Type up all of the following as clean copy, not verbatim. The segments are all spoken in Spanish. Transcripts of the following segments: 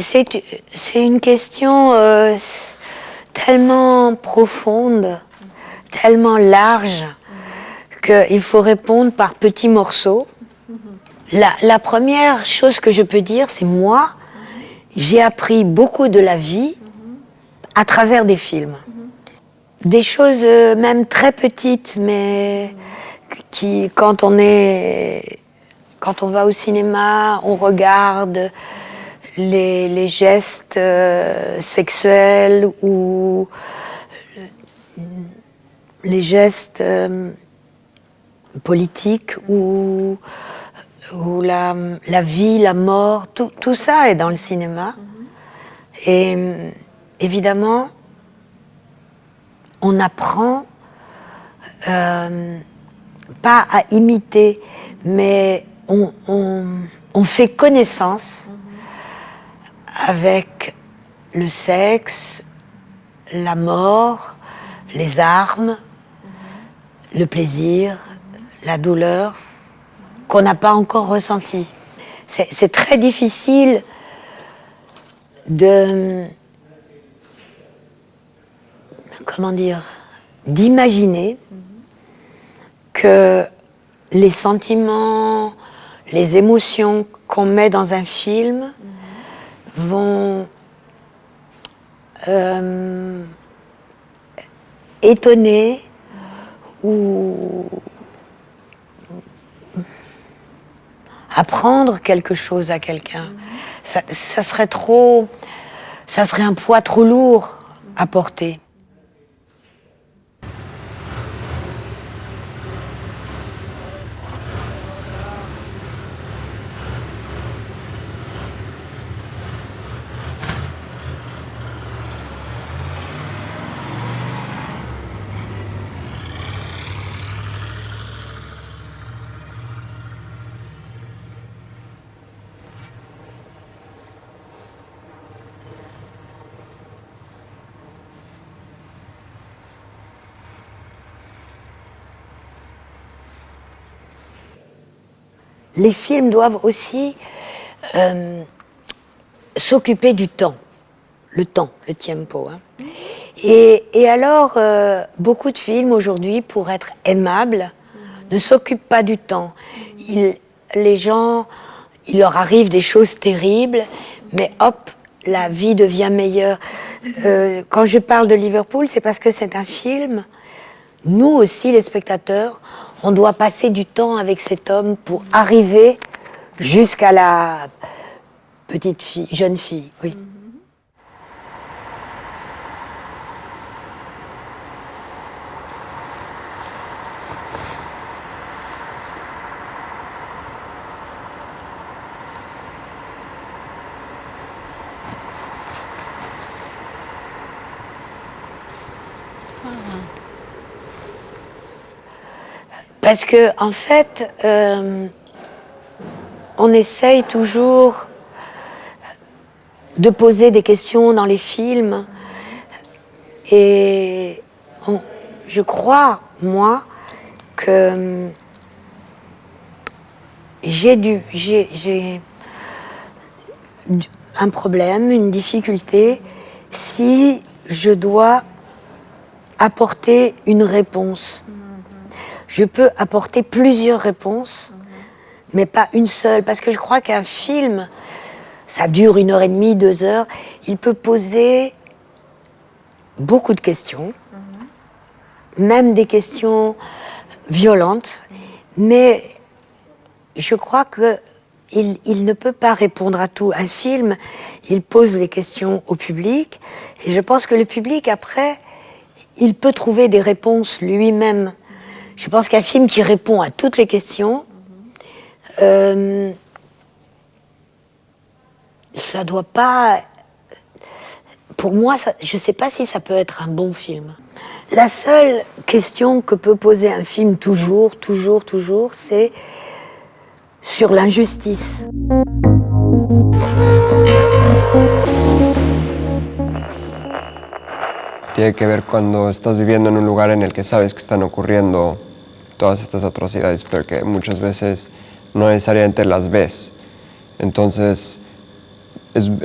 c'est une question tellement profonde, tellement large, qu'il faut répondre par petits morceaux. La première chose que je peux dire, c'est moi, j'ai appris beaucoup de la vie à travers des films. Des choses même très petites, mais qui, quand on va au cinéma, on regarde les gestes sexuels ou les gestes politiques ou la vie, la mort, tout ça est dans le cinéma. Et évidemment, on apprend pas à imiter, mais on fait connaissance avec le sexe, la mort, les armes, le plaisir, la douleur, qu'on n'a pas encore ressenti. C'est très difficile d'imaginer que les sentiments, les émotions qu'on met dans un film vont étonner ou apprendre quelque chose à quelqu'un. Ça serait un poids trop lourd à porter. Les films doivent aussi s'occuper du temps, le tempo. Hein. Et alors, beaucoup de films aujourd'hui, pour être aimables, ne s'occupent pas du temps. Les gens, il leur arrive des choses terribles, mais hop, la vie devient meilleure. Quand je parle de Liverpool, c'est parce que c'est un film. Nous aussi, les spectateurs, on doit passer du temps avec cet homme pour arriver jusqu'à la jeune fille, oui. Parce que, en fait, on essaye toujours de poser des questions dans les films. Et je crois, moi, que j'ai un problème, une difficulté, si je dois apporter une réponse. Je peux apporter plusieurs réponses, mais pas une seule. Parce que je crois qu'un film, ça dure 1h30, 2 heures. Il peut poser beaucoup de questions, même des questions violentes. Mais je crois qu'il ne peut pas répondre à tout. Un film, il pose les questions au public. Et je pense que le public, après, il peut trouver des réponses lui-même. Je pense qu'un film qui répond à toutes les questions, ça doit pas... Pour moi, je ne sais pas si ça peut être un bon film. La seule question que peut poser un film toujours, c'est sur l'injustice. Tiene que ver cuando estás viviendo en un lugar en el que sabes que están ocurriendo todas estas atrocidades, pero que muchas veces no necesariamente las ves. Entonces,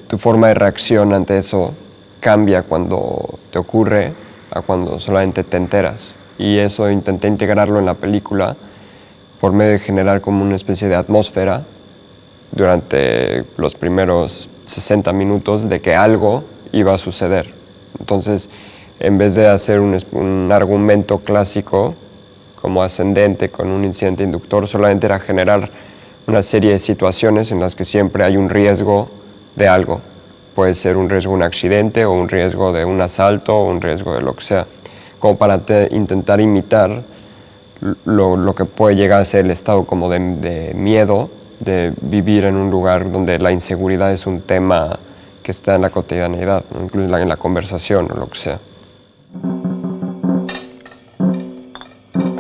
tu forma de reacción ante eso cambia cuando te ocurre a cuando solamente te enteras. Y eso intenté integrarlo en la película por medio de generar como una especie de atmósfera durante los primeros 60 minutos de que algo iba a suceder. Entonces, en vez de hacer un argumento clásico como ascendente con un incidente inductor, solamente era generar una serie de situaciones en las que siempre hay un riesgo de algo. Puede ser un riesgo de un accidente o un riesgo de un asalto o un riesgo de lo que sea, como para intentar imitar lo que puede llegar a ser el estado como de miedo, de vivir en un lugar donde la inseguridad es un tema que está en la cotidianidad, ¿no? Incluso en la conversación o lo que sea.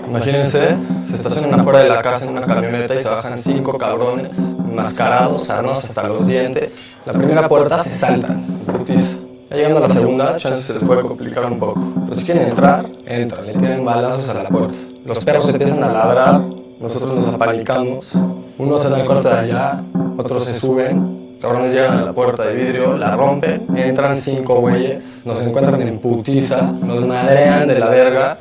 Imagínense, se estacionan afuera de la casa en una camioneta y se bajan 5 cabrones, enmascarados, armados hasta los dientes. La primera puerta se saltan, putiza. Ya llegando a la segunda, chance se les puede complicar un poco. Pero si quieren entrar, entran, le tienen balazos a la puerta. Los perros empiezan a ladrar, nosotros nos apanicamos. Uno se da el corte de allá, otros se suben. Cabrones llegan a la puerta de vidrio, la rompen, entran 5 güeyes, nos encuentran en putiza, nos madrean de la verga.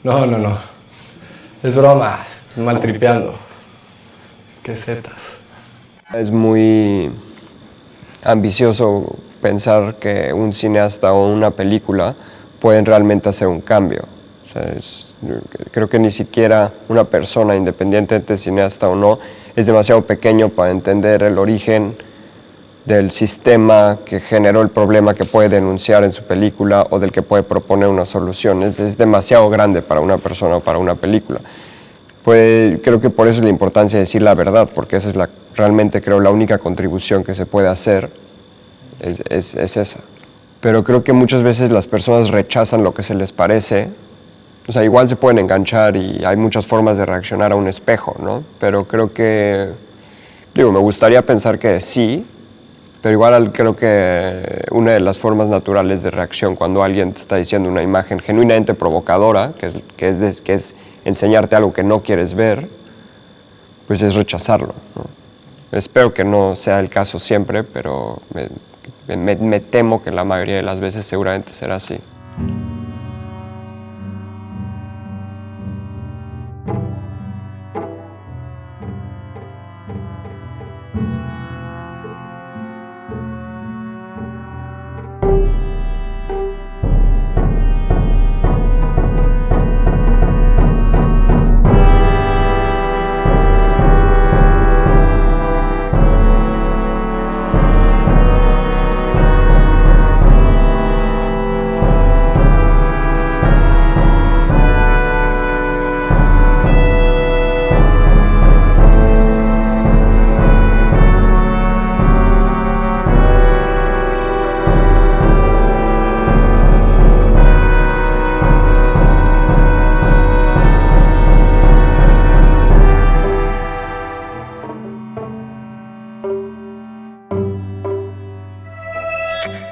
No. Es broma, estoy maltripeando. Qué setas. Es muy ambicioso pensar que un cineasta o una película pueden realmente hacer un cambio. O sea, creo que ni siquiera una persona, independientemente de cineasta o no, es demasiado pequeño para entender el origen del sistema que generó el problema que puede denunciar en su película o del que puede proponer una solución. Es demasiado grande para una persona o para una película. Creo que por eso es la importancia de decir la verdad, porque esa es realmente creo la única contribución que se puede hacer, es esa. Pero creo que muchas veces las personas rechazan lo que se les parece. O sea, igual se pueden enganchar y hay muchas formas de reaccionar a un espejo, ¿no? Pero creo que, me gustaría pensar que sí, pero igual creo que una de las formas naturales de reacción cuando alguien te está diciendo una imagen genuinamente provocadora, que es enseñarte algo que no quieres ver, pues es rechazarlo, ¿no? Espero que no sea el caso siempre, pero me temo que la mayoría de las veces seguramente será así.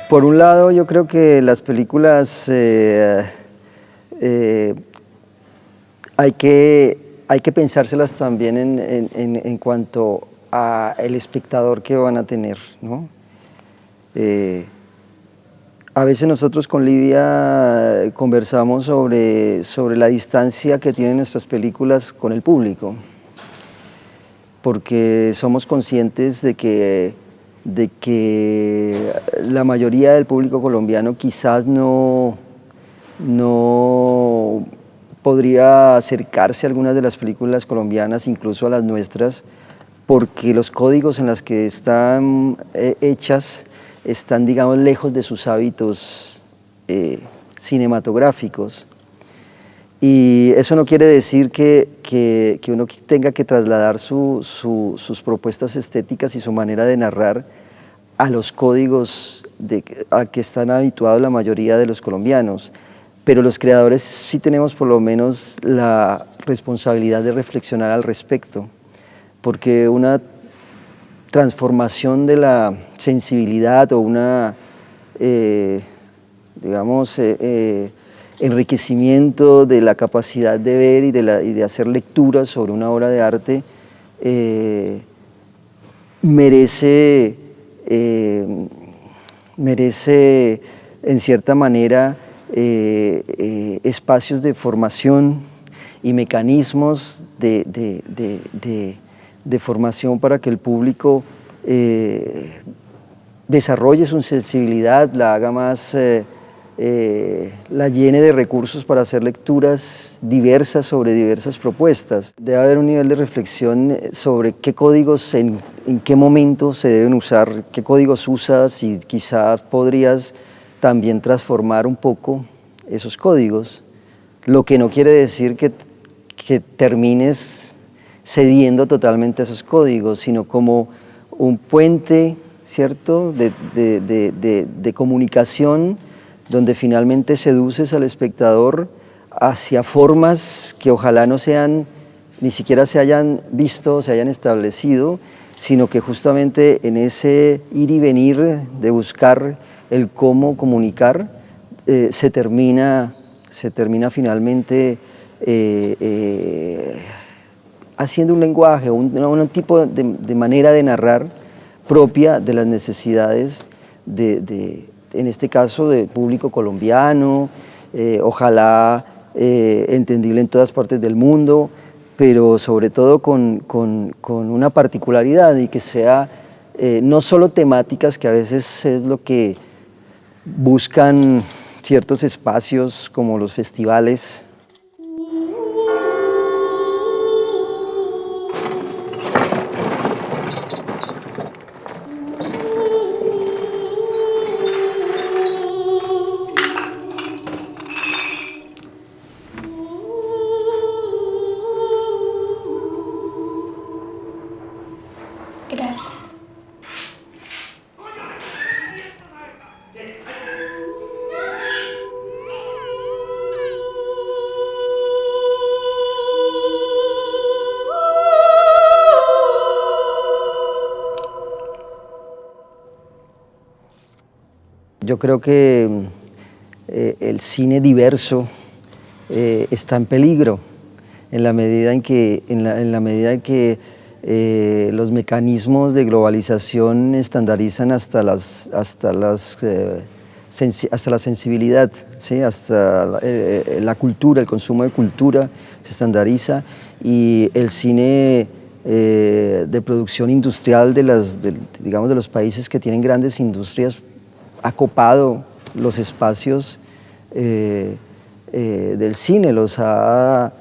Por un lado, yo creo que las películas hay que pensárselas también en cuanto a el espectador que van a tener, ¿no? A veces nosotros con Livia conversamos sobre la distancia que tienen nuestras películas con el público, porque somos conscientes de que la mayoría del público colombiano quizás no podría acercarse a algunas de las películas colombianas, incluso a las nuestras, porque los códigos en los que están hechas están, digamos, lejos de sus hábitos cinematográficos. Y eso no quiere decir que uno tenga que trasladar sus propuestas estéticas y su manera de narrar a los códigos a que están habituados la mayoría de los colombianos. Pero los creadores sí tenemos por lo menos la responsabilidad de reflexionar al respecto, porque una transformación de la sensibilidad o una, enriquecimiento de la capacidad de ver y de hacer lecturas sobre una obra de arte merece en cierta manera espacios de formación y mecanismos de formación para que el público desarrolle su sensibilidad, la haga más, la llene de recursos para hacer lecturas diversas sobre diversas propuestas. Debe haber un nivel de reflexión sobre qué códigos, en qué momento se deben usar, qué códigos usas, y quizás podrías también transformar un poco esos códigos, lo que no quiere decir que termines cediendo totalmente a esos códigos, sino como un puente, ¿cierto?, de comunicación, donde finalmente seduces al espectador hacia formas que ojalá no sean, ni siquiera se hayan visto, se hayan establecido, sino que justamente en ese ir y venir de buscar el cómo comunicar, se termina finalmente haciendo un lenguaje, un tipo de manera de narrar propia de las necesidades en este caso, del público colombiano, ojalá entendible en todas partes del mundo, pero sobre todo con una particularidad, y que sea no solo temáticas, que a veces es lo que buscan ciertos espacios como los festivales. Gracias. Yo creo que el cine diverso está en peligro en la medida en que, los mecanismos de globalización estandarizan hasta la sensibilidad, ¿sí? Hasta la cultura, el consumo de cultura se estandariza, y el cine de producción industrial digamos, de los países que tienen grandes industrias ha copado los espacios del cine, los ha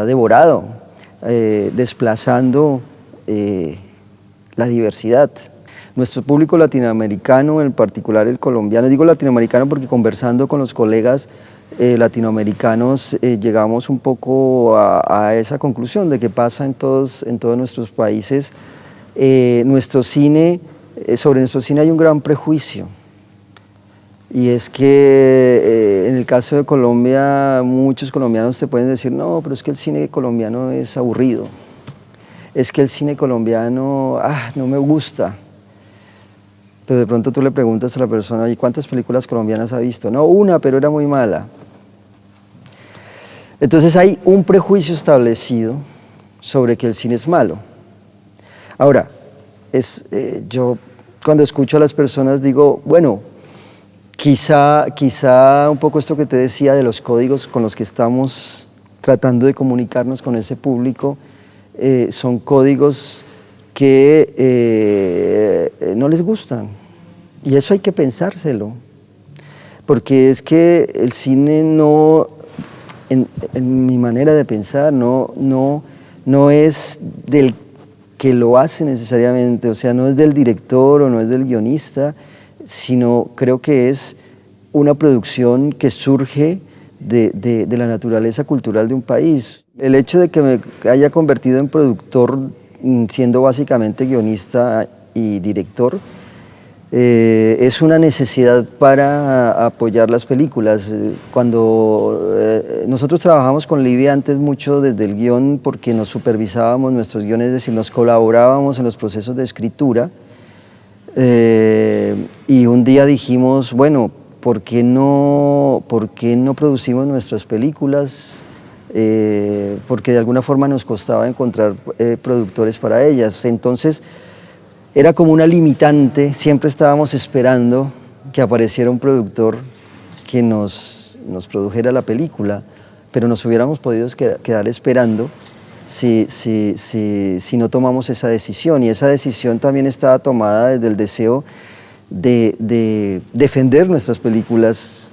devorado, desplazando la diversidad. Nuestro público latinoamericano, en particular el colombiano, digo latinoamericano porque conversando con los colegas latinoamericanos llegamos un poco a esa conclusión de que pasa en todos nuestros países. Sobre nuestro cine hay un gran prejuicio. Y es que en el caso de Colombia, muchos colombianos te pueden decir, no, pero es que el cine colombiano es aburrido, es que el cine colombiano no me gusta. Pero de pronto tú le preguntas a la persona, ¿y cuántas películas colombianas ha visto? No, una, pero era muy mala. Entonces hay un prejuicio establecido sobre que el cine es malo. Ahora, yo cuando escucho a las personas digo, bueno, quizá un poco esto que te decía de los códigos con los que estamos tratando de comunicarnos con ese público, son códigos que no les gustan, y eso hay que pensárselo, porque es que el cine no, en mi manera de pensar, no es del que lo hace necesariamente, o sea, no es del director o no es del guionista, sino creo que es una producción que surge de la naturaleza cultural de un país. El hecho de que me haya convertido en productor, siendo básicamente guionista y director, es una necesidad para apoyar las películas. Cuando nosotros trabajamos con Livia antes mucho desde el guión, porque nos supervisábamos nuestros guiones, es decir, nos colaborábamos en los procesos de escritura, y un día dijimos, bueno, por qué no producimos nuestras películas? Porque de alguna forma nos costaba encontrar productores para ellas. Entonces era como una limitante, siempre estábamos esperando que apareciera un productor que nos produjera la película, pero nos hubiéramos podido quedar esperando si no tomamos esa decisión. Y esa decisión también estaba tomada desde el deseo de defender nuestras películas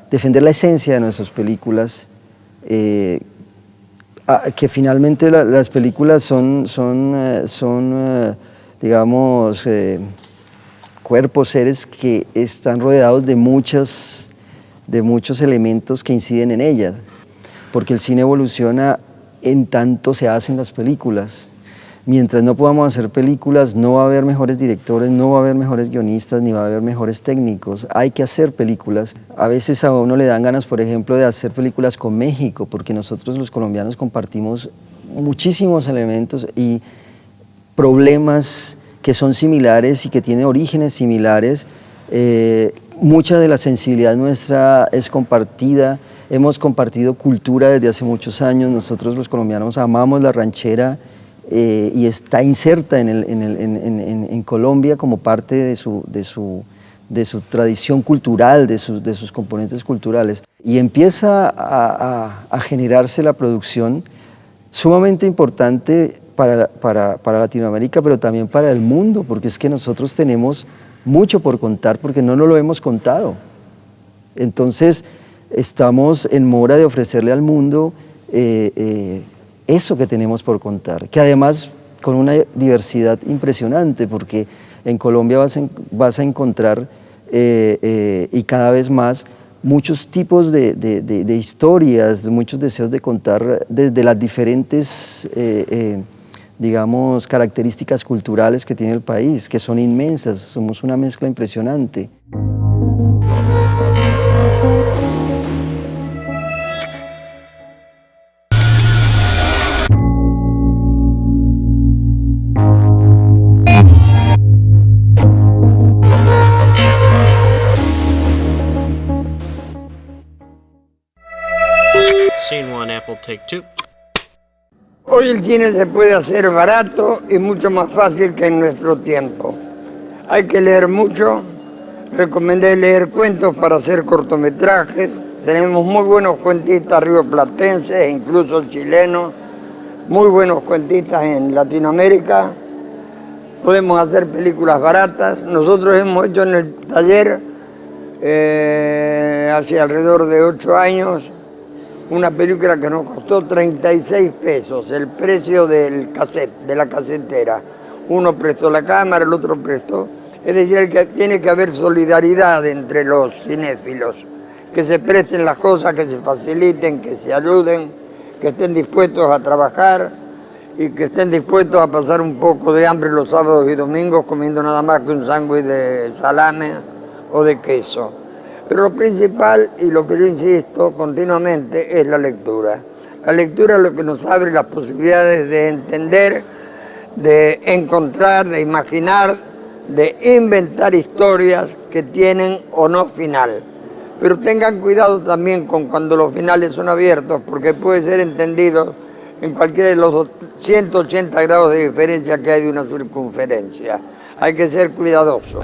defender la esencia de nuestras películas, que finalmente las películas son cuerpos, seres que están rodeados de muchos elementos que inciden en ellas, porque el cine evoluciona en tanto se hacen las películas. Mientras no podamos hacer películas, no va a haber mejores directores, no va a haber mejores guionistas, ni va a haber mejores técnicos. Hay que hacer películas. A veces a uno le dan ganas, por ejemplo, de hacer películas con México, porque nosotros los colombianos compartimos muchísimos elementos y problemas que son similares y que tienen orígenes similares. Mucha de la sensibilidad nuestra es compartida. Hemos compartido cultura desde hace muchos años. Nosotros los colombianos amamos la ranchera, y está inserta en Colombia como parte de su tradición cultural, de sus componentes culturales. Y empieza a generarse la producción sumamente importante para Latinoamérica, pero también para el mundo, porque es que nosotros tenemos mucho por contar, porque no nos lo hemos contado. Entonces, estamos en mora de ofrecerle al mundo eso que tenemos por contar, que además con una diversidad impresionante, porque en Colombia vas a encontrar y cada vez más muchos tipos de historias, muchos deseos de contar desde las diferentes características culturales que tiene el país, que son inmensas. Somos una mezcla impresionante. Scene one, Apple, take two. Hoy el cine se puede hacer barato y mucho más fácil que en nuestro tiempo. Hay que leer mucho, recomendé leer cuentos para hacer cortometrajes. Tenemos muy buenos cuentistas rioplatenses e incluso chilenos, muy buenos cuentistas en Latinoamérica. Podemos hacer películas baratas. Nosotros hemos hecho en el taller hace alrededor de 8 años una película que nos costó 36 pesos, el precio del cassette, de la casetera. Uno prestó la cámara, el otro prestó. Es decir, que tiene que haber solidaridad entre los cinéfilos, que se presten las cosas, que se faciliten, que se ayuden, que estén dispuestos a trabajar y que estén dispuestos a pasar un poco de hambre los sábados y domingos comiendo nada más que un sándwich de salame o de queso. Pero lo principal, y lo que yo insisto continuamente, es la lectura. La lectura es lo que nos abre las posibilidades de entender, de encontrar, de imaginar, de inventar historias que tienen o no final. Pero tengan cuidado también con cuando los finales son abiertos, porque puede ser entendido en cualquiera de los 180 grados de diferencia que hay de una circunferencia. Hay que ser cuidadoso.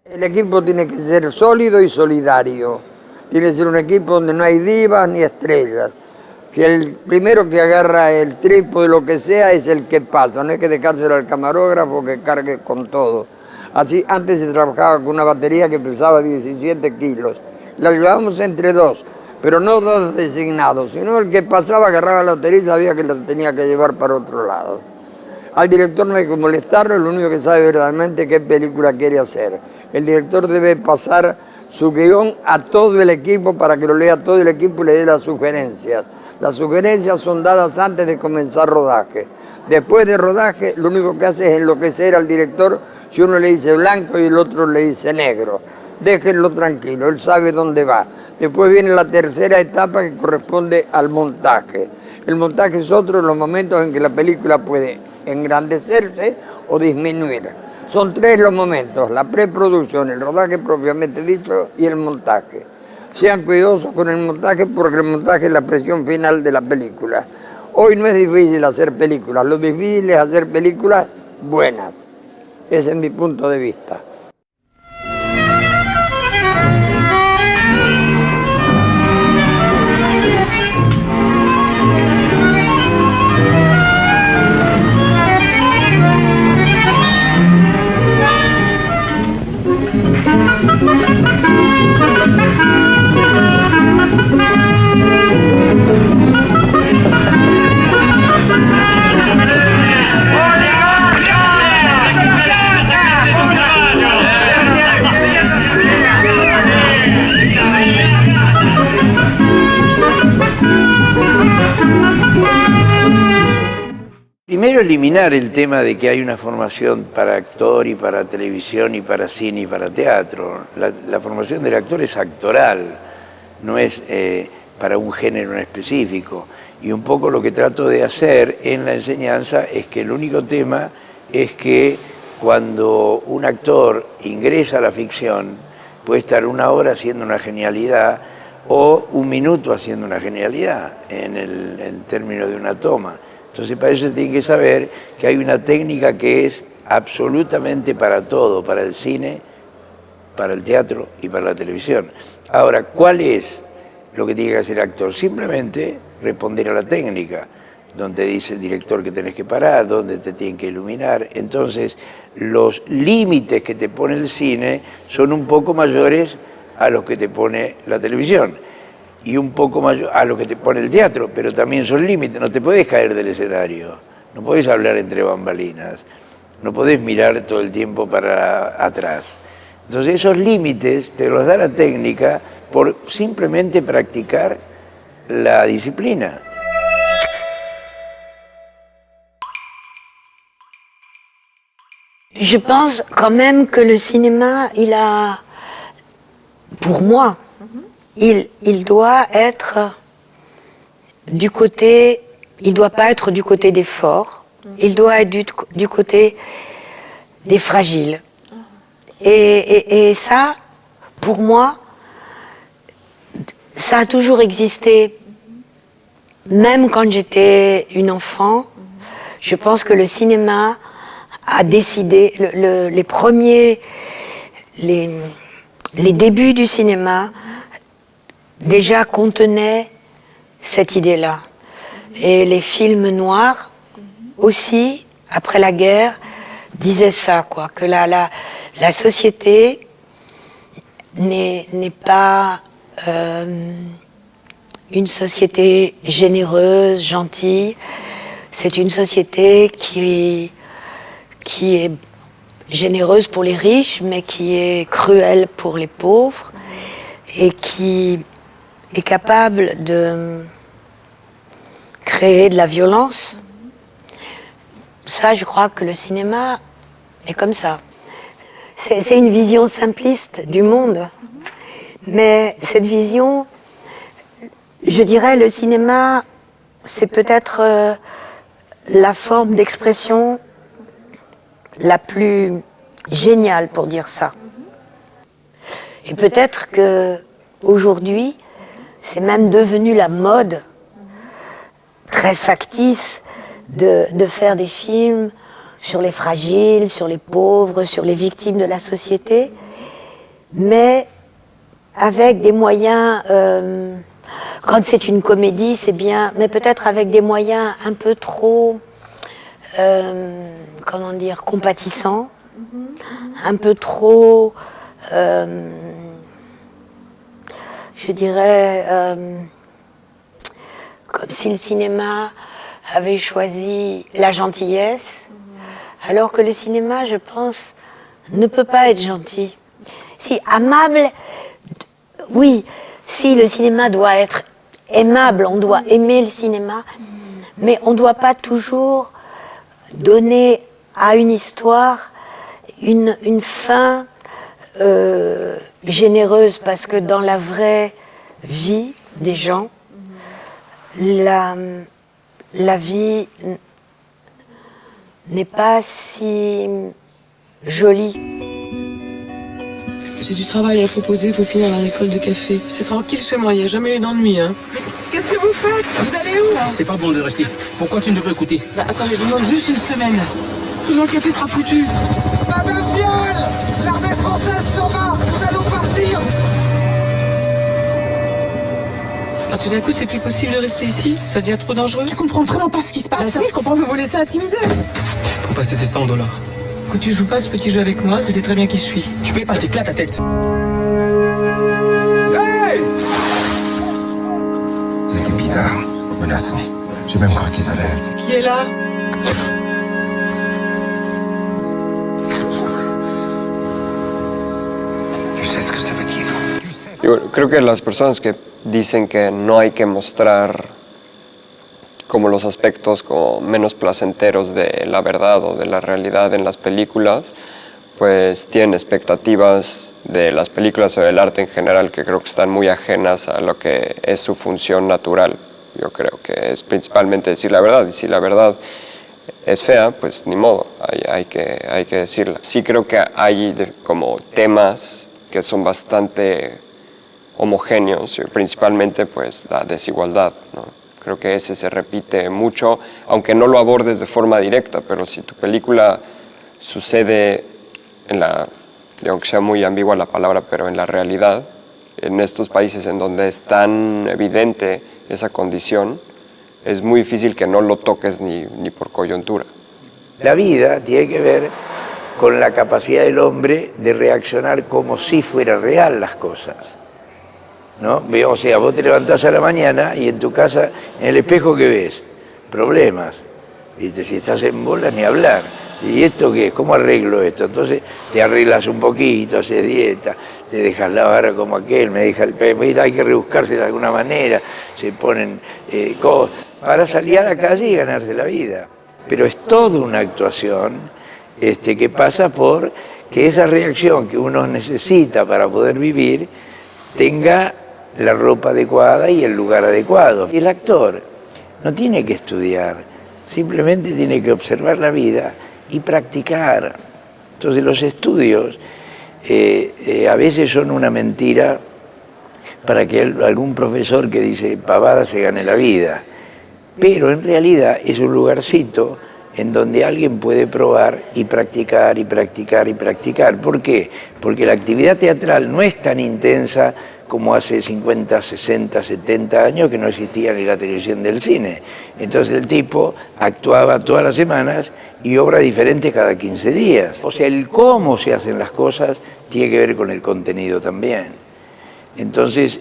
El equipo tiene que ser sólido y solidario. Tiene que ser un equipo donde no hay divas ni estrellas. Si el primero que agarra el trípode, lo que sea, es el que pasa. No hay que dejárselo al camarógrafo que cargue con todo. Así, antes se trabajaba con una batería que pesaba 17 kilos. La llevábamos entre dos, pero no dos designados, sino el que pasaba, agarraba la batería y sabía que la tenía que llevar para otro lado. Al director no hay que molestarlo, lo único que sabe verdaderamente qué película quiere hacer. El director debe pasar su guión a todo el equipo para que lo lea todo el equipo y le dé las sugerencias. Las sugerencias son dadas antes de comenzar rodaje. Después de rodaje, lo único que hace es enloquecer al director si uno le dice blanco y el otro le dice negro. Déjenlo tranquilo, él sabe dónde va. Después viene la tercera etapa que corresponde al montaje. El montaje es otro de los momentos en que la película puede engrandecerse o disminuir. Son tres los momentos: la preproducción, el rodaje propiamente dicho y el montaje. Sean cuidadosos con el montaje porque el montaje es la presión final de la película. Hoy no es difícil hacer películas, lo difícil es hacer películas buenas. Ese es mi punto de vista. Primero, eliminar el tema de que hay una formación para actor y para televisión y para cine y para teatro. La formación del actor es actoral, no es para un género en específico. Y un poco lo que trato de hacer en la enseñanza es que el único tema es que cuando un actor ingresa a la ficción, puede estar 1 hora haciendo una genialidad o 1 minuto haciendo una genialidad en términos de una toma. Entonces para eso se tiene que saber que hay una técnica que es absolutamente para todo, para el cine, para el teatro y para la televisión. Ahora, ¿cuál es lo que tiene que hacer el actor? Simplemente responder a la técnica, donde dice el director que tenés que parar, donde te tienen que iluminar. Entonces, los límites que te pone el cine son un poco mayores a los que te pone la televisión y un poco mayor a lo que te pone el teatro, pero también son límites. No te podés caer del escenario, no podés hablar entre bambalinas, no podés mirar todo el tiempo para atrás. Entonces esos límites te los da la técnica por simplemente practicar la disciplina. Je pense quand même que le cinéma, il a, pour moi, il doit être du côté, il doit pas être du côté des forts, il doit être du côté des fragiles. Et ça, pour moi, ça a toujours existé. Même quand j'étais une enfant, je pense que le cinéma a décidé, les débuts du cinéma déjà contenaient cette idée-là. Et les films noirs aussi, après la guerre, disaient ça, quoi, que la société n'est pas une société généreuse, gentille. C'est une société qui est généreuse pour les riches, mais qui est cruelle pour les pauvres, et qui est capable de créer de la violence. Ça, je crois que le cinéma est comme ça. C'est une vision simpliste du monde, mais cette vision, je dirais, le cinéma, c'est peut-être la forme d'expression la plus géniale pour dire ça. Et peut-être que aujourd'hui, c'est même devenu la mode très factice de faire des films sur les fragiles, sur les pauvres, sur les victimes de la société. Mais avec des moyens, quand c'est une comédie, c'est bien, mais peut-être avec des moyens un peu trop, comment dire, compatissants, un peu trop, je dirais, comme si le cinéma avait choisi la gentillesse, alors que le cinéma, je pense, ne peut pas être gentil. Si amable, oui, si le cinéma doit être aimable, on doit aimer le cinéma, mais on ne doit pas toujours donner à une histoire une fin généreuse, parce que dans la vraie vie des gens, la vie n'est pas si jolie. J'ai du travail à proposer, il faut finir la récolte de café. C'est tranquille chez moi, il n'y a jamais eu d'ennui. Hein. Qu'est-ce que vous faites? Vous allez où là? C'est pas bon de rester. Pourquoi tu ne peux pas écouter? Bah attendez, je vous demande juste une semaine. Sinon le café sera foutu. Madame Vielle, l'armée française s'en va, nous allons partir. Ah, tout d'un coup, c'est plus possible de rester ici? Ça devient trop dangereux? Tu comprends vraiment pas ce qui se passe? Bah si, je comprends, vous vous laissez intimider. Faut passer ces $100. Quand tu joues pas ce petit jeu avec moi, tu sais très bien qui je suis. Tu payes pas, t'éclates ta tête. Hey! Ils étaient bizarres, menaçants. J'ai même cru qu'ils allaient... Qui est là? Tu sais ce que ça veut dire? Yo creo que las personas que dicen que no hay que mostrar como los aspectos como menos placenteros de la verdad o de la realidad en las películas, pues tienen expectativas de las películas o del arte en general que creo que están muy ajenas a lo que es su función natural. Yo creo que es principalmente decir la verdad, y si la verdad es fea, pues ni modo, hay que decirla. Sí creo que hay como temas que son bastante homogéneos, principalmente pues la desigualdad, ¿no? Creo que ese se repite mucho, aunque no lo abordes de forma directa, pero si tu película sucede en la, aunque sea muy ambigua la palabra, pero en la realidad, en estos países en donde es tan evidente esa condición, es muy difícil que no lo toques ni por coyuntura. La vida tiene que ver con la capacidad del hombre de reaccionar como si fuera real las cosas, ¿no? O sea, vos te levantás a la mañana y en tu casa, en el espejo, ¿qué ves? Problemas. ¿Viste? Si estás en bolas, ni hablar. ¿Y esto qué es? ¿Cómo arreglo esto? Entonces te arreglas un poquito, haces dieta, te dejas la barra como aquel, me deja el pelo, hay que rebuscarse de alguna manera, se ponen cosas para salir a la calle y ganarse la vida. Pero es toda una actuación que pasa por que esa reacción que uno necesita para poder vivir tenga la ropa adecuada y el lugar adecuado. Y el actor no tiene que estudiar, simplemente tiene que observar la vida y practicar. Entonces los estudios a veces son una mentira para que algún profesor que dice pavada se gane la vida, pero en realidad es un lugarcito en donde alguien puede probar y practicar y practicar y practicar. ¿Por qué? Porque la actividad teatral no es tan intensa como hace 50, 60, 70 años que no existía ni la televisión del cine. Entonces el tipo actuaba todas las semanas y obras diferentes cada 15 días. O sea, el cómo se hacen las cosas tiene que ver con el contenido también. Entonces,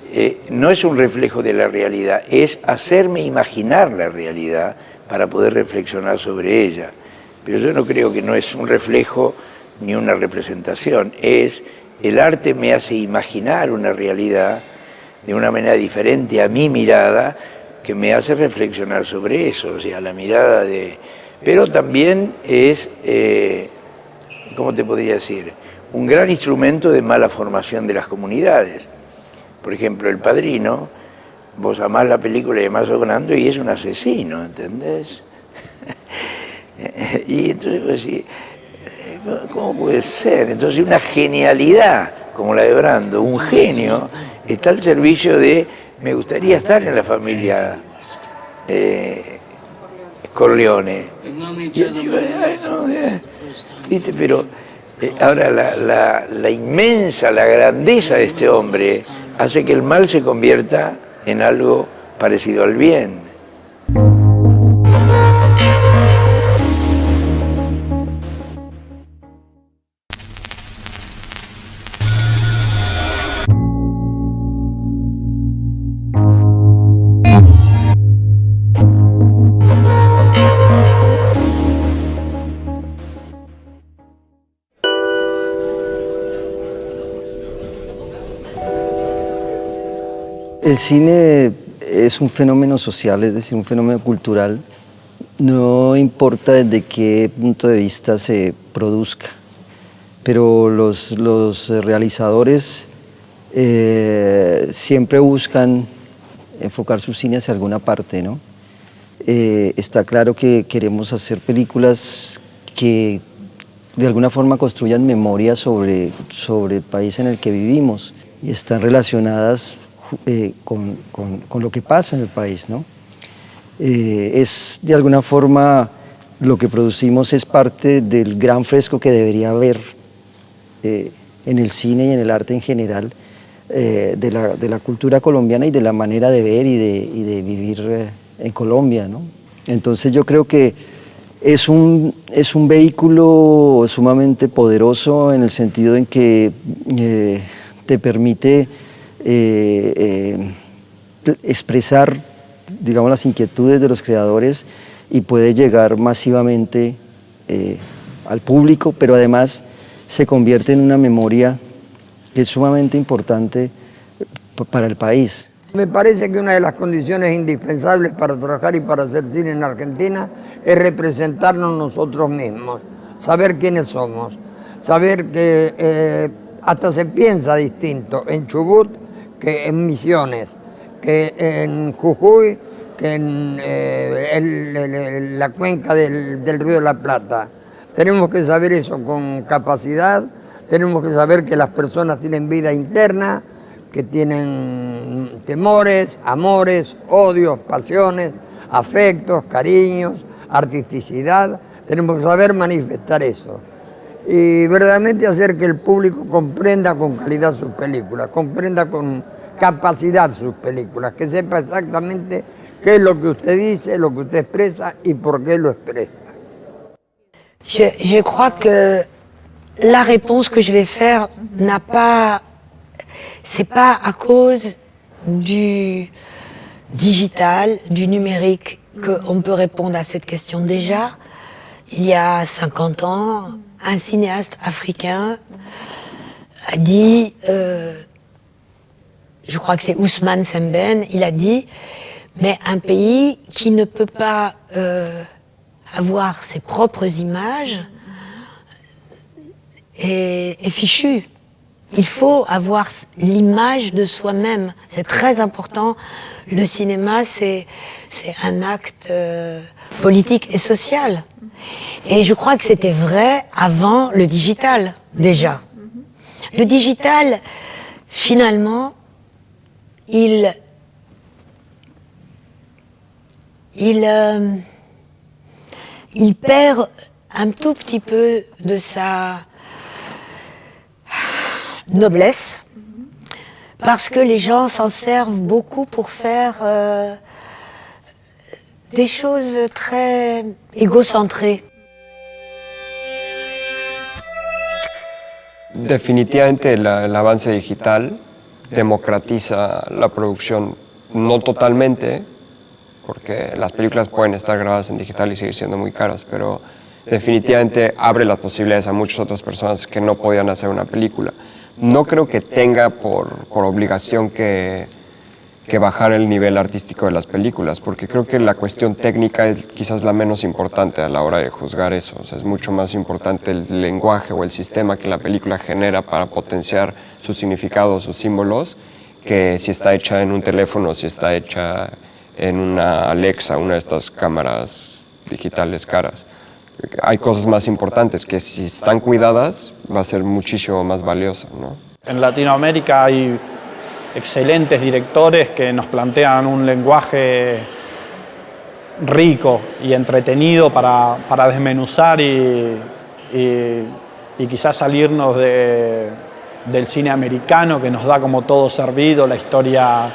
no es un reflejo de la realidad, es hacerme imaginar la realidad para poder reflexionar sobre ella. Pero yo no creo que no es un reflejo ni una representación, el arte me hace imaginar una realidad de una manera diferente a mi mirada, que me hace reflexionar sobre eso, o sea, la mirada de... Pero también es, ¿cómo te podría decir? Un gran instrumento de mala formación de las comunidades. Por ejemplo, El Padrino, vos amás la película y amás a Fernando y es un asesino, ¿entendés? Y entonces vos decís, ¿cómo puede ser? Entonces una genialidad como la de Brando, un genio, está al servicio de, me gustaría estar en la familia Corleone. Yo digo, ay, no, ¿viste? Pero ahora la inmensa, la grandeza de este hombre hace que el mal se convierta en algo parecido al bien. El cine es un fenómeno social, es decir, un fenómeno cultural. No importa desde qué punto de vista se produzca, pero los realizadores siempre buscan enfocar su cine hacia alguna parte, ¿no? Está claro que queremos hacer películas que de alguna forma construyan memoria sobre el país en el que vivimos y están relacionadas con lo que pasa en el país, ¿no? Es de alguna forma lo que producimos es parte del gran fresco que debería haber en el cine y en el arte en general de la cultura colombiana y de la manera de ver y de vivir en Colombia, ¿no? Entonces yo creo que es un vehículo sumamente poderoso en el sentido en que te permite expresar, digamos, las inquietudes de los creadores y puede llegar masivamente al público, pero además se convierte en una memoria que es sumamente importante para el país. Me parece que una de las condiciones indispensables para trabajar y para hacer cine en Argentina es representarnos nosotros mismos, saber quiénes somos, saber que hasta se piensa distinto en Chubut que en Misiones, que en Jujuy, que en la cuenca del Río de la Plata. Tenemos que saber eso con capacidad, tenemos que saber que las personas tienen vida interna, que tienen temores, amores, odios, pasiones, afectos, cariños, artisticidad. Tenemos que saber manifestar eso y verdaderamente hacer que el público comprenda con calidad sus películas, comprenda con capacidad sus películas, que sepa exactamente qué es lo que usted dice, lo que usted expresa y por qué lo expresa. Je crois que la réponse que je vais faire c'est pas à cause du digital, du numérique qu'on peut répondre à cette question. Déjà, il y a 50 ans, un cinéaste africain a dit, je crois que c'est Ousmane Sembène, il a dit, mais un pays qui ne peut pas avoir ses propres images est fichu. Il faut avoir l'image de soi-même, c'est très important. Le cinéma, c'est un acte politique et social. Et je crois que c'était vrai avant le digital, déjà. Le digital, finalement, il perd un tout petit peu de sa noblesse, parce que les gens s'en servent beaucoup pour faire des choses très égocentrées. Definitivamente el avance digital democratiza la producción, no totalmente, porque las películas pueden estar grabadas en digital y seguir siendo muy caras, pero definitivamente abre las posibilidades a muchas otras personas que no podían hacer una película. No creo que tenga por obligación que bajar el nivel artístico de las películas, porque creo que la cuestión técnica es quizás la menos importante a la hora de juzgar eso. O sea, es mucho más importante el lenguaje o el sistema que la película genera para potenciar sus significados, sus símbolos, que si está hecha en un teléfono, si está hecha en una Alexa, una de estas cámaras digitales caras. Hay cosas más importantes que si están cuidadas va a ser muchísimo más valiosa, ¿no? En Latinoamérica hay excelentes directores que nos plantean un lenguaje rico y entretenido para desmenuzar y quizás salirnos de del cine americano que nos da como todo servido, la historia,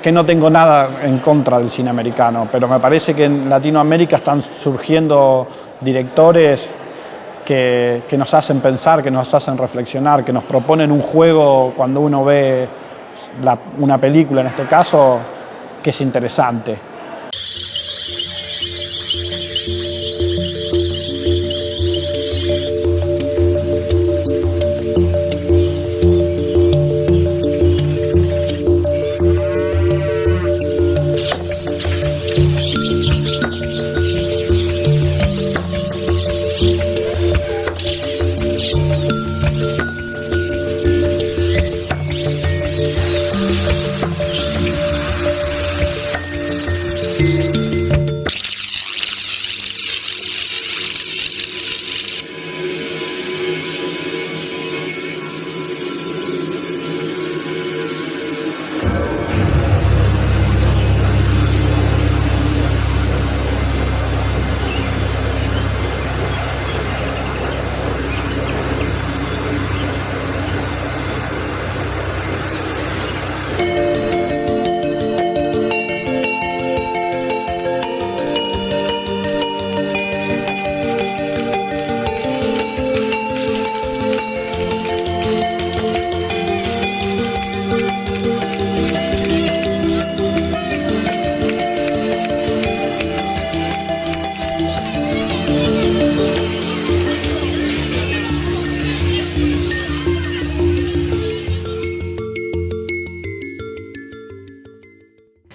que no tengo nada en contra del cine americano, pero me parece que en Latinoamérica están surgiendo directores que nos hacen pensar, que nos hacen reflexionar, que nos proponen un juego cuando uno ve una película, en este caso, que es interesante.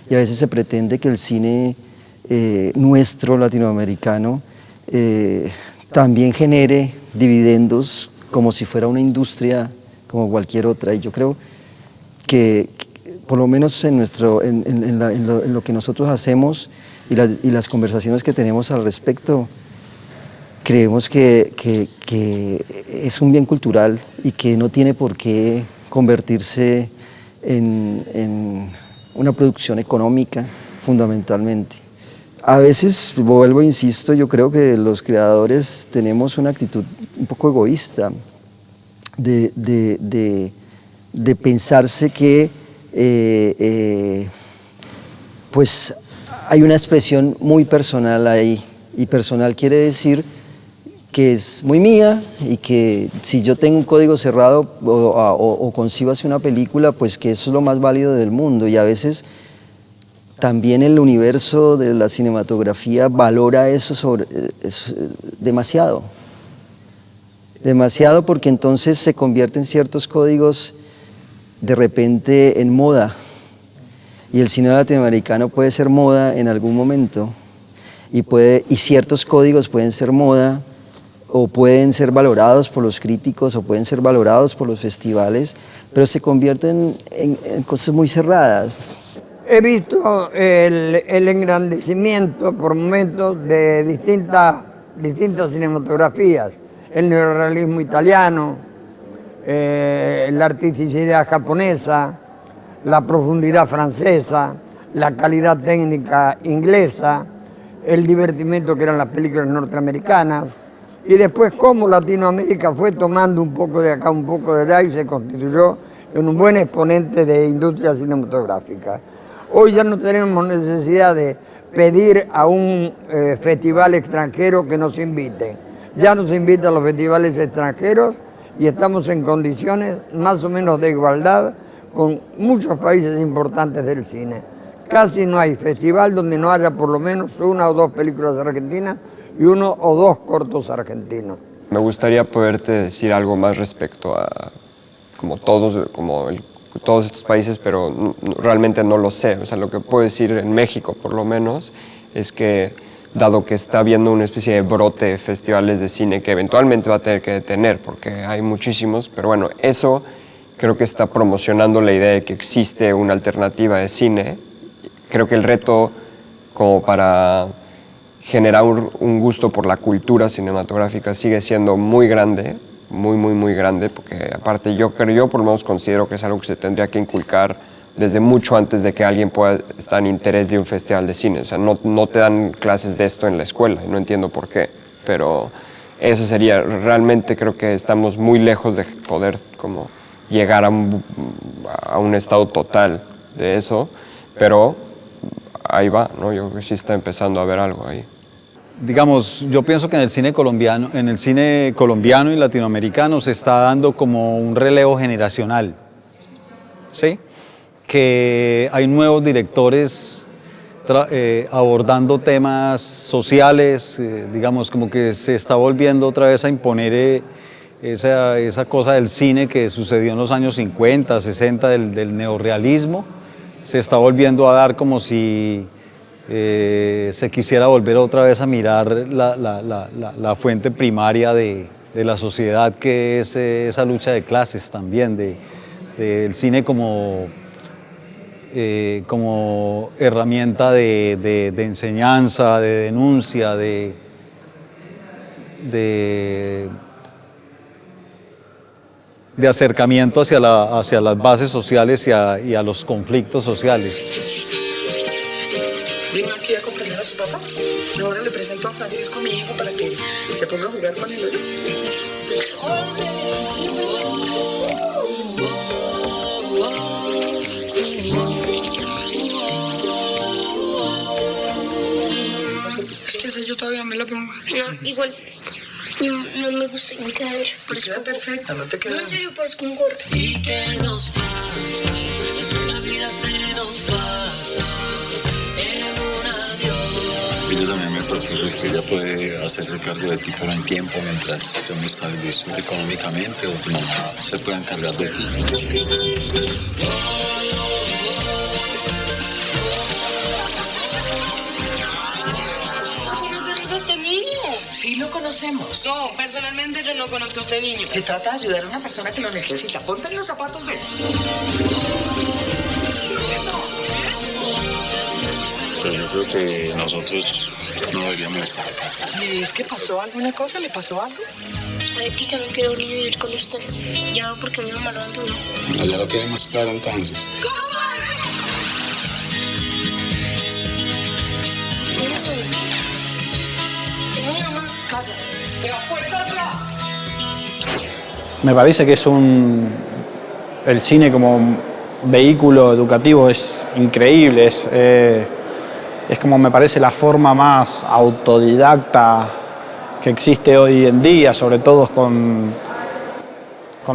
Y a veces se pretende que el cine nuestro latinoamericano también genere dividendos como si fuera una industria como cualquier otra. Y yo creo que por lo menos en lo que nosotros hacemos y las conversaciones que tenemos al respecto, creemos que es un bien cultural y que no tiene por qué convertirse en una producción económica fundamentalmente. A veces, vuelvo e insisto, yo creo que los creadores tenemos una actitud un poco egoísta de pensarse que pues hay una expresión muy personal ahí, y personal quiere decir que es muy mía y que si yo tengo un código cerrado o concibo hacia una película, pues que eso es lo más válido del mundo. Y a veces también el universo de la cinematografía valora eso demasiado. Demasiado, porque entonces se convierten ciertos códigos de repente en moda. Y el cine latinoamericano puede ser moda en algún momento y ciertos códigos pueden ser moda o pueden ser valorados por los críticos o pueden ser valorados por los festivales, pero se convierten en cosas muy cerradas. He visto el engrandecimiento por momentos de distintas cinematografías, el neorrealismo italiano, la artisticidad japonesa, la profundidad francesa, la calidad técnica inglesa, el divertimento que eran las películas norteamericanas, y después cómo Latinoamérica fue tomando un poco de acá, un poco de allá y se constituyó en un buen exponente de industria cinematográfica. Hoy ya no tenemos necesidad de pedir a un festival extranjero que nos inviten. Ya nos invitan a los festivales extranjeros y estamos en condiciones más o menos de igualdad con muchos países importantes del cine. Casi no hay festival donde no haya por lo menos una o dos películas argentinas y uno o dos cortos argentinos. Me gustaría poderte decir algo más respecto a todos estos países, pero realmente no lo sé. O sea, lo que puedo decir en México, por lo menos, es que dado que está habiendo una especie de brote de festivales de cine que eventualmente va a tener que detener, porque hay muchísimos, pero bueno, eso creo que está promocionando la idea de que existe una alternativa de cine. Creo que el reto como para generar un gusto por la cultura cinematográfica sigue siendo muy grande, muy grande, porque aparte yo por lo menos considero que es algo que se tendría que inculcar desde mucho antes de que alguien pueda estar en interés de un festival de cine. O sea, no te dan clases de esto en la escuela, y no entiendo por qué, pero eso sería, realmente creo que estamos muy lejos de poder como llegar a un estado total de eso, pero ahí va, ¿no? Yo creo que sí está empezando a haber algo ahí. Digamos, yo pienso que en el cine colombiano y latinoamericano se está dando como un relevo generacional, ¿sí? Que hay nuevos directores abordando temas sociales, digamos, como que se está volviendo otra vez a imponer esa cosa del cine que sucedió en los años 50, 60, del neorrealismo, se está volviendo a dar como si se quisiera volver otra vez a mirar la fuente primaria de la sociedad, que es esa lucha de clases también, del cine como herramienta de enseñanza, de denuncia, de acercamiento hacia las bases sociales y a los conflictos sociales. Vino aquí a acompañar a su papá. Ahora le presento a Francisco, mi hijo, para que se ponga a jugar con él. Es que ese yo todavía me lo pongo. No, igual no me gusta y me queda ancho. Te queda perfecta, no te queda No, en serio, parezco un gordo. ¿Y qué nos pasa? La vida se nos pasa en un adiós. Yo también me propuso que ella puede hacerse cargo de ti por un tiempo mientras yo me estabilizo económicamente o tu mamá se pueda encargar de ti. Sí lo conocemos. No, personalmente yo no conozco a este niño. Se trata de ayudar a una persona que lo necesita. Ponte en los zapatos de él. Eso. Pero yo creo que nosotros no deberíamos estar acá. ¿Y es que pasó alguna cosa? ¿Le pasó algo? Ay, que yo no quiero ni vivir con usted. Ya porque mi mamá lo abandonó. Ya lo tiene más claro entonces. Me parece que es el cine como vehículo educativo es increíble, es como me parece la forma más autodidacta que existe hoy en día, sobre todo con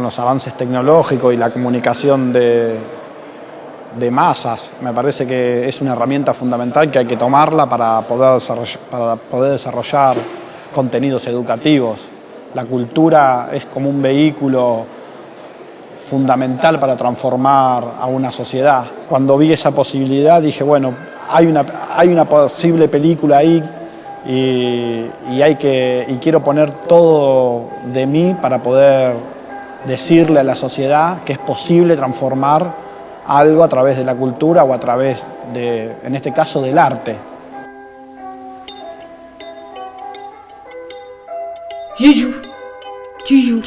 los avances tecnológicos y la comunicación de masas. Me parece que es una herramienta fundamental que hay que tomarla para poder desarrollar contenidos educativos. La cultura es como un vehículo fundamental para transformar a una sociedad. Cuando vi esa posibilidad dije, bueno, hay una posible película ahí y quiero poner todo de mí para poder decirle a la sociedad que es posible transformar algo a través de la cultura o a través en este caso, del arte. Je joue. Tu joues.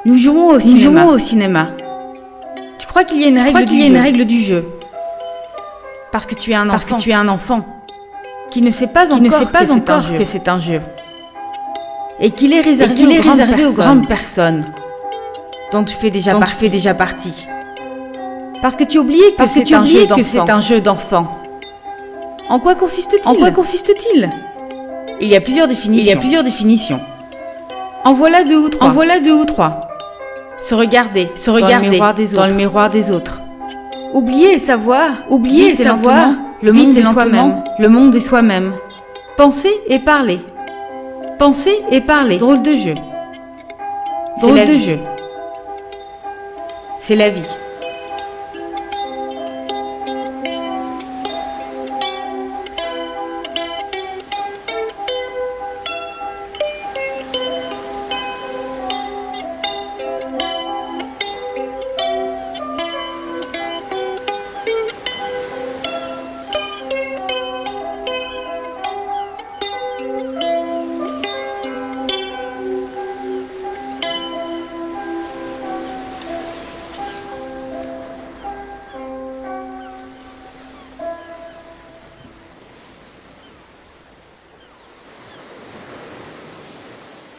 Nous jouons au cinéma. Tu crois qu'il y a une règle du jeu? Parce que tu es un enfant. Qui ne sait pas encore que c'est un jeu. Et qu'il est réservé aux grandes personnes. Dont tu fais déjà partie. Parce que tu oublies que c'est un jeu d'enfant. En quoi consiste-t-il? Il y a plusieurs définitions. En voilà deux ou trois. Se regarder dans le miroir des autres. Oublier et savoir le monde et soi-même. Penser et parler. Drôle de jeu. C'est la vie.